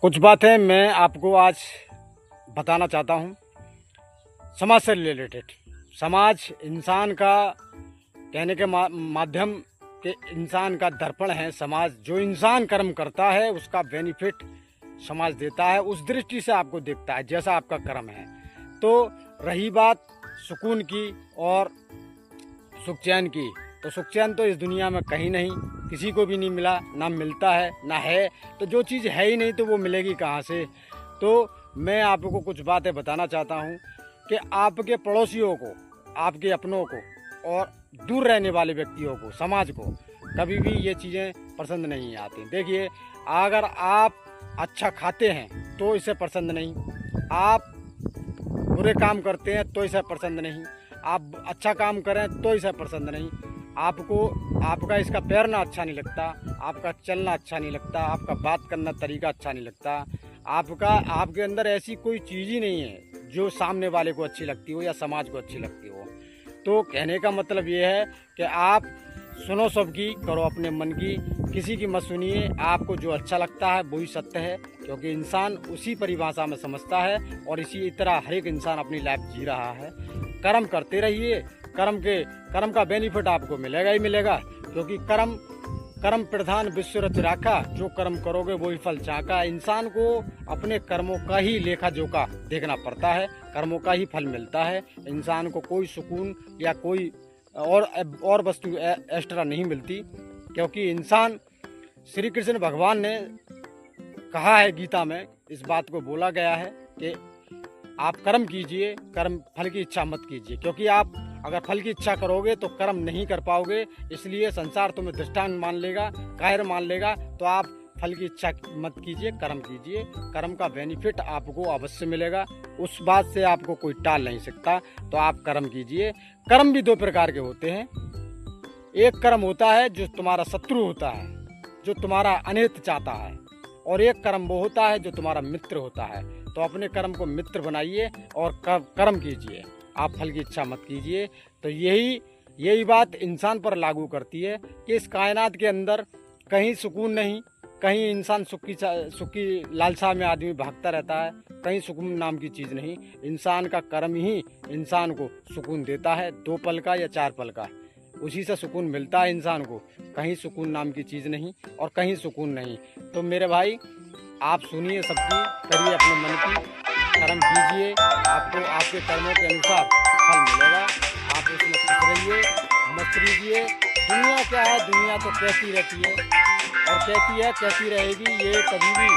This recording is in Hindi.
कुछ बातें मैं आपको आज बताना चाहता हूँ समाज से रिलेटेड। समाज इंसान का कहने के माध्यम के इंसान का दर्पण है। समाज जो इंसान कर्म करता है उसका बेनिफिट समाज देता है, उस दृष्टि से आपको देखता है जैसा आपका कर्म है। तो रही बात सुकून की और सुख चैन की, तो सुख चैन तो इस दुनिया में कहीं नहीं, किसी को भी नहीं मिला, ना मिलता है ना है। तो जो चीज़ है ही नहीं तो वो मिलेगी कहाँ से। तो मैं आपको कुछ बातें बताना चाहता हूँ कि आपके पड़ोसियों को, आपके अपनों को और दूर रहने वाले व्यक्तियों को, समाज को कभी भी ये चीज़ें पसंद नहीं आती। देखिए, अगर आप अच्छा खाते हैं तो इसे पसंद नहीं, आप बुरे काम करते हैं तो इसे पसंद नहीं, आप अच्छा काम करें तो इसे पसंद नहीं, आपको आपका इसका पैरना अच्छा नहीं लगता, आपका चलना अच्छा नहीं लगता, आपका बात करना तरीका अच्छा नहीं लगता, आपके अंदर ऐसी कोई चीज़ ही नहीं है जो सामने वाले को अच्छी लगती हो या समाज को अच्छी लगती हो। तो कहने का मतलब ये है कि आप सुनो सबकी, करो अपने मन की, किसी की मत सुनिए। आपको जो अच्छा लगता है वही सत्य है, क्योंकि इंसान उसी परिभाषा में समझता है और इसी तरह हर एक इंसान अपनी लाइफ जी रहा है। कर्म करते रहिए, कर्म का बेनिफिट आपको मिलेगा ही मिलेगा, क्योंकि कर्म प्रधान विश्व रच राखा, जो कर्म करोगे वही फल चाका। इंसान को अपने कर्मों का ही लेखा जोखा देखना पड़ता है, कर्मों का ही फल मिलता है। इंसान को कोई सुकून या कोई और वस्तु एक्स्ट्रा नहीं मिलती, क्योंकि इंसान, श्री कृष्ण भगवान ने कहा है गीता में, इस बात को बोला गया है कि आप कर्म कीजिए, कर्म फल की इच्छा मत कीजिए, क्योंकि आप अगर फल की इच्छा करोगे तो कर्म नहीं कर पाओगे। इसलिए संसार तुम्हें दृष्टांत मान लेगा, कायर मान लेगा। तो आप फल की इच्छा मत कीजिए, कर्म कीजिए, कर्म का बेनिफिट आपको अवश्य मिलेगा, उस बात से आपको कोई टाल नहीं सकता। तो आप कर्म कीजिए। कर्म भी दो प्रकार के होते हैं। एक कर्म होता है जो तुम्हारा शत्रु होता है, जो तुम्हारा अनित चाहता है, और एक कर्म वो होता है जो तुम्हारा मित्र होता है। तो अपने कर्म को मित्र बनाइए और कर्म कीजिए, आप फल की इच्छा मत कीजिए। तो यही बात इंसान पर लागू करती है कि इस कायनात के अंदर कहीं सुकून नहीं, कहीं इंसान सुख की लालसा में आदमी भागता रहता है, कहीं सुकून नाम की चीज़ नहीं। इंसान का कर्म ही इंसान को सुकून देता है, 2 पल का या 4 पल का, उसी से सुकून मिलता है इंसान को। कहीं सुकून नाम की चीज़ नहीं और कहीं सुकून नहीं। तो मेरे भाई, आप सुनिए सबकी, करिए अपने मन की, कर्म कीजिए, आपको आपके कर्मों के अनुसार फल मिलेगा। आप उसमें खुश रहिए, मस्त रहिए। दुनिया क्या है, दुनिया तो कहती रहती है और कहती रहेगी, ये कभी भी